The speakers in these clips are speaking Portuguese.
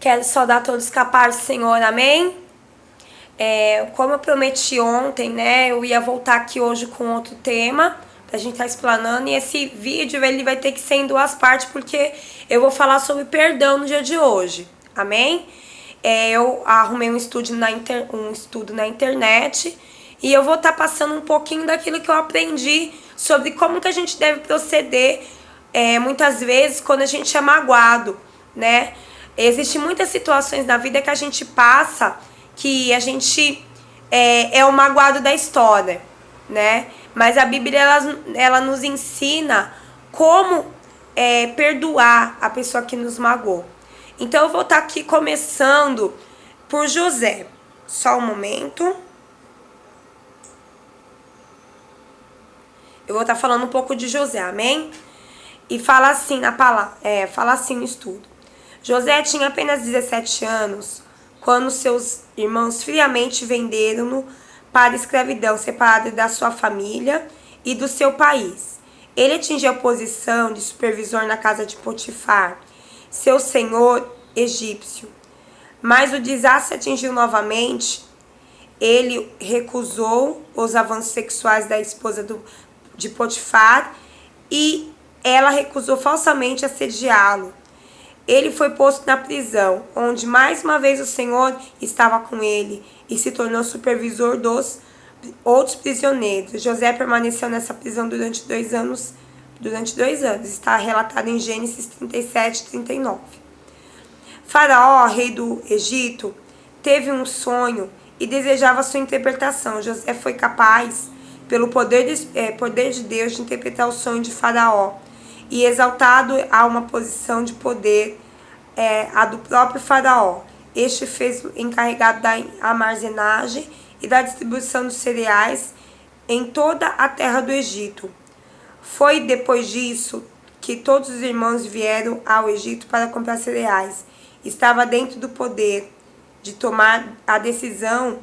Quero saudar todos com a paz do Senhor, amém? Como eu prometi ontem, né, eu ia voltar aqui hoje com outro tema, pra gente estar explanando, e esse vídeo ele vai ter que ser em duas partes, porque eu vou falar sobre perdão no dia de hoje, amém? Eu arrumei um estudo na internet, e eu vou estar passando um pouquinho daquilo que eu aprendi sobre como que a gente deve proceder, muitas vezes, quando a gente é magoado, né? Existem muitas situações na vida que a gente passa que a gente é o magoado da história, né? Mas a Bíblia, ela nos ensina como perdoar a pessoa que nos magoou. Então eu vou estar aqui começando por José. Só um momento. Eu vou estar falando um pouco de José, amém? E fala assim na palavra, fala assim no estudo. José tinha apenas 17 anos quando seus irmãos friamente venderam-no para a escravidão, separado da sua família e do seu país. Ele atingiu a posição de supervisor na casa de Potifar, seu senhor egípcio. Mas o desastre atingiu novamente. Ele recusou os avanços sexuais da esposa de Potifar e ela recusou falsamente assediá-lo. Ele foi posto na prisão, onde mais uma vez o Senhor estava com ele e se tornou supervisor dos outros prisioneiros. José permaneceu nessa prisão durante 2 anos. Está relatado em Gênesis 37 e 39. Faraó, rei do Egito, teve um sonho e desejava sua interpretação. José foi capaz, pelo poder de Deus, de interpretar o sonho de Faraó. E exaltado a uma posição de poder, a do próprio Faraó. Este fez encarregado da armazenagem e da distribuição dos cereais em toda a terra do Egito. Foi depois disso que todos os irmãos vieram ao Egito para comprar cereais. Estava dentro do poder de tomar a decisão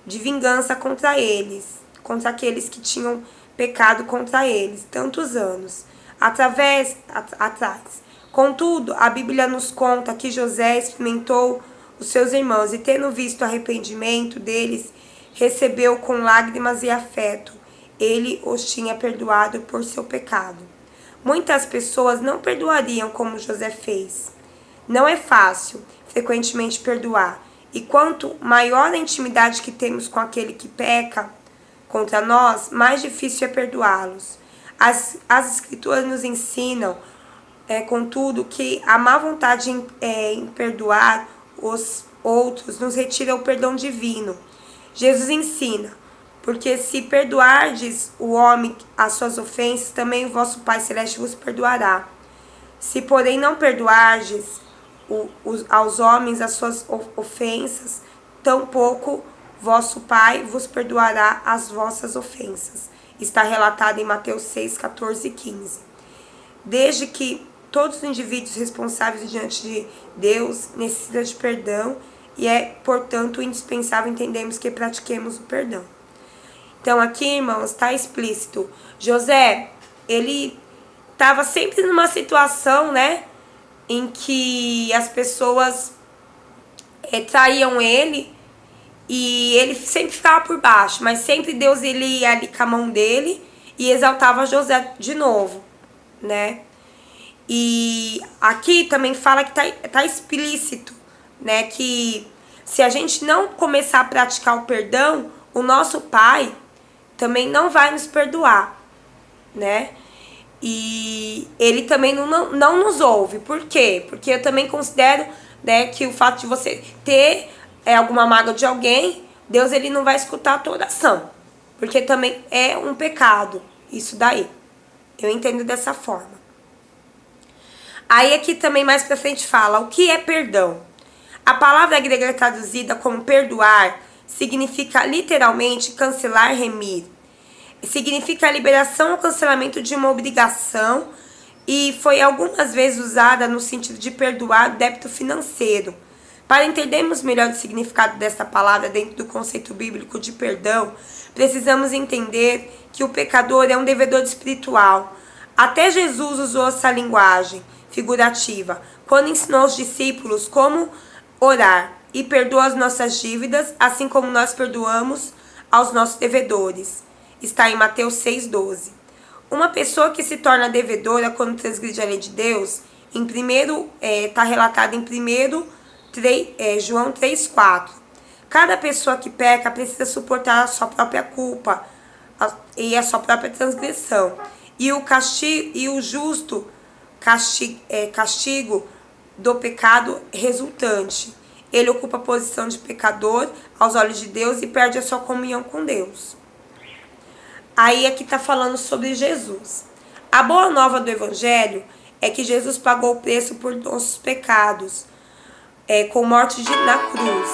de vingança contra eles, contra aqueles que tinham pecado contra eles tantos anos atrás. Contudo, a Bíblia nos conta que José experimentou os seus irmãos e, tendo visto o arrependimento deles, recebeu com lágrimas e afeto. Ele os tinha perdoado por seu pecado. Muitas pessoas não perdoariam como José fez. Não é fácil, frequentemente, perdoar. E quanto maior a intimidade que temos com aquele que peca contra nós, mais difícil é perdoá-los. As Escrituras nos ensinam, contudo, que a má vontade em perdoar os outros nos retira o perdão divino. Jesus ensina, porque se perdoardes o homem as suas ofensas, também o vosso Pai Celeste vos perdoará. Se, porém, não perdoardes aos homens as suas ofensas, tampouco vosso Pai vos perdoará as vossas ofensas. Está relatado em Mateus 6, 14 e 15. Desde que todos os indivíduos responsáveis diante de Deus necessitam de perdão e é, portanto, indispensável entendermos que pratiquemos o perdão. Então, aqui, irmãos, está explícito. José, ele estava sempre numa situação, né, em que as pessoas traíam ele e ele sempre ficava por baixo, mas sempre Deus ele ia ali com a mão dele e exaltava José de novo, né? E aqui também fala que tá explícito, né, que se a gente não começar a praticar o perdão, o nosso Pai também não vai nos perdoar, né? E ele também não nos ouve. Por quê? Porque eu também considero, né, que o fato de você ter alguma mágoa de alguém, Deus ele não vai escutar toda ação. Porque também é um pecado, isso daí. Eu entendo dessa forma. Aí aqui também mais pra frente fala, o que é perdão? A palavra grega traduzida como perdoar significa literalmente cancelar, remir. Significa a liberação ou cancelamento de uma obrigação e foi algumas vezes usada no sentido de perdoar débito financeiro. Para entendermos melhor o significado dessa palavra dentro do conceito bíblico de perdão, precisamos entender que o pecador é um devedor espiritual. Até Jesus usou essa linguagem. figurativa, quando ensinou aos discípulos como orar e perdoa as nossas dívidas, assim como nós perdoamos aos nossos devedores. Está em Mateus 6,12. Uma pessoa que se torna devedora quando transgride a lei de Deus, está relatado em João 3,4. Cada pessoa que peca precisa suportar a sua própria culpa e a sua própria transgressão. E o justo castigo do pecado resultante. Ele ocupa a posição de pecador aos olhos de Deus e perde a sua comunhão com Deus. Aí aqui está falando sobre Jesus. A boa nova do Evangelho é que Jesus pagou o preço por nossos pecados, com morte na cruz.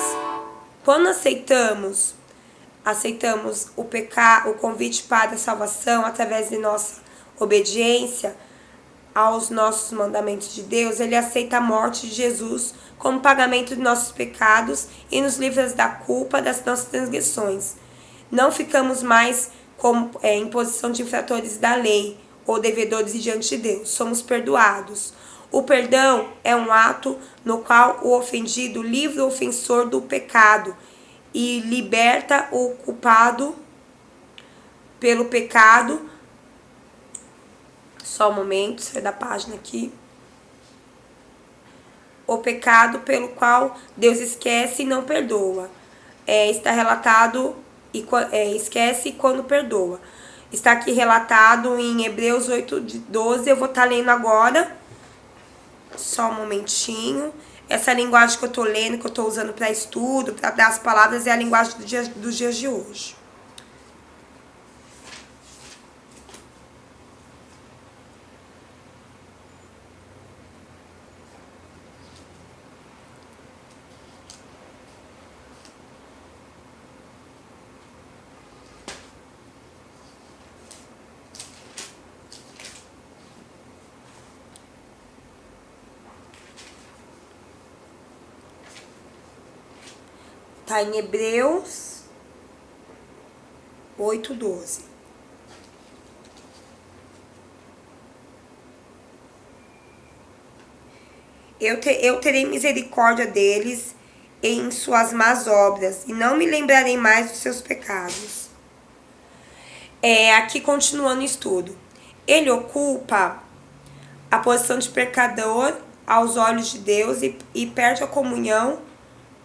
Quando aceitamos o convite para a salvação através de nossa obediência aos nossos mandamentos de Deus, ele aceita a morte de Jesus como pagamento de nossos pecados e nos livra da culpa das nossas transgressões. Não ficamos mais em posição de infratores da lei ou devedores diante de Deus. Somos perdoados. O perdão é um ato no qual o ofendido livra o ofensor do pecado e liberta o culpado pelo pecado. Só um momento, sai da página aqui. O pecado pelo qual Deus esquece e não perdoa. Está relatado, esquece quando perdoa. Está aqui relatado em Hebreus 8,12. Eu vou estar lendo agora. Só um momentinho. Essa linguagem que eu estou lendo, que eu estou usando para estudo, para dar as palavras, é a linguagem dos dias de hoje. Está em Hebreus 8,12. Eu terei misericórdia deles em suas más obras, e não me lembrarei mais dos seus pecados. Aqui continuando o estudo. Ele ocupa a posição de pecador aos olhos de Deus e perde a comunhão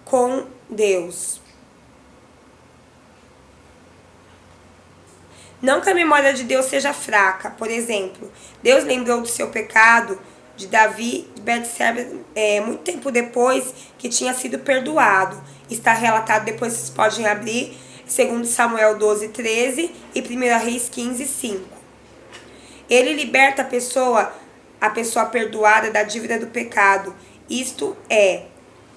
com Deus. Não que a memória de Deus seja fraca. Por exemplo, Deus lembrou do seu pecado de Davi, de Betseba, muito tempo depois que tinha sido perdoado. Está relatado, depois vocês podem abrir, 2 Samuel 12,13 e 1 Reis 15,5. Ele liberta a pessoa perdoada da dívida do pecado. Isto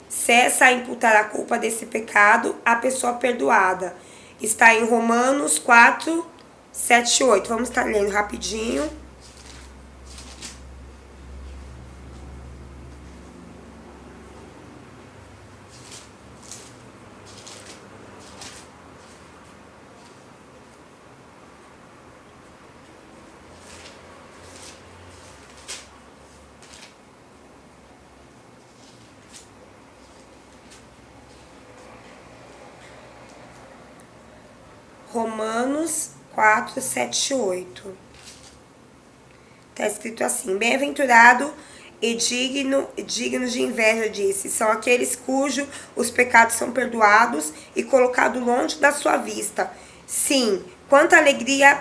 cessa a imputar a culpa desse pecado à pessoa perdoada. Está em Romanos 4, 7 e 8. Vamos estar lendo rapidinho. Romanos 4, 7 e 8. Está escrito assim: bem-aventurado e dignos de inveja, disse, são aqueles cujos os pecados são perdoados e colocados longe da sua vista. Sim, quanta alegria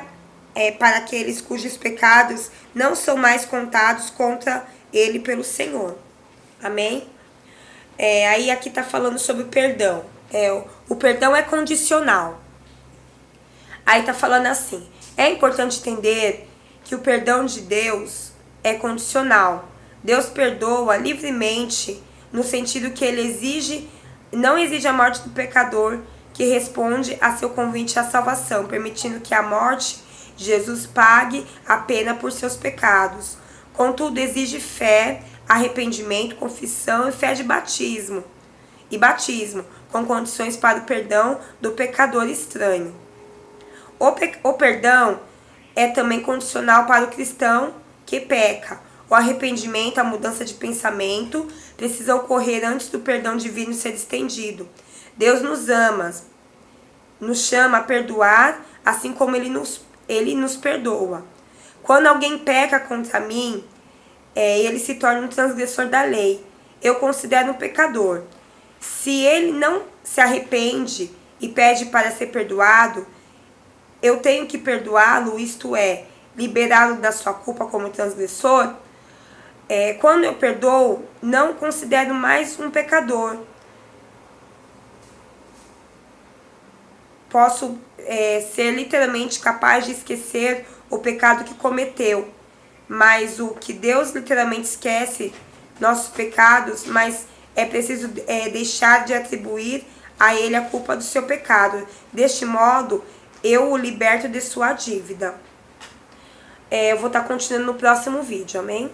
para aqueles cujos pecados não são mais contados contra ele pelo Senhor. Amém? Aí aqui está falando sobre perdão. O perdão é condicional. Aí tá falando assim: é importante entender que o perdão de Deus é condicional. Deus perdoa livremente, no sentido que ele não exige a morte do pecador que responde a seu convite à salvação, permitindo que a morte de Jesus pague a pena por seus pecados. Contudo, exige fé, arrependimento, confissão e fé de batismo. E batismo, com condições para o perdão do pecador estranho. O perdão é também condicional para o cristão que peca, O arrependimento, a mudança de pensamento, precisa ocorrer antes do perdão divino ser estendido. Deus nos ama, nos chama a perdoar, assim como Ele nos perdoa. Quando alguém peca contra mim, ele se torna um transgressor da lei. Eu considero um pecador. Se ele não se arrepende e pede para ser perdoado, eu tenho que perdoá-lo, isto é, liberá-lo da sua culpa como transgressor. Quando eu perdoo, não considero mais um pecador. Posso ser literalmente capaz de esquecer o pecado que cometeu. Mas o que Deus literalmente esquece, nossos pecados, mas é preciso deixar de atribuir a Ele a culpa do seu pecado. Deste modo, eu o liberto de sua dívida. Eu vou estar continuando no próximo vídeo, amém?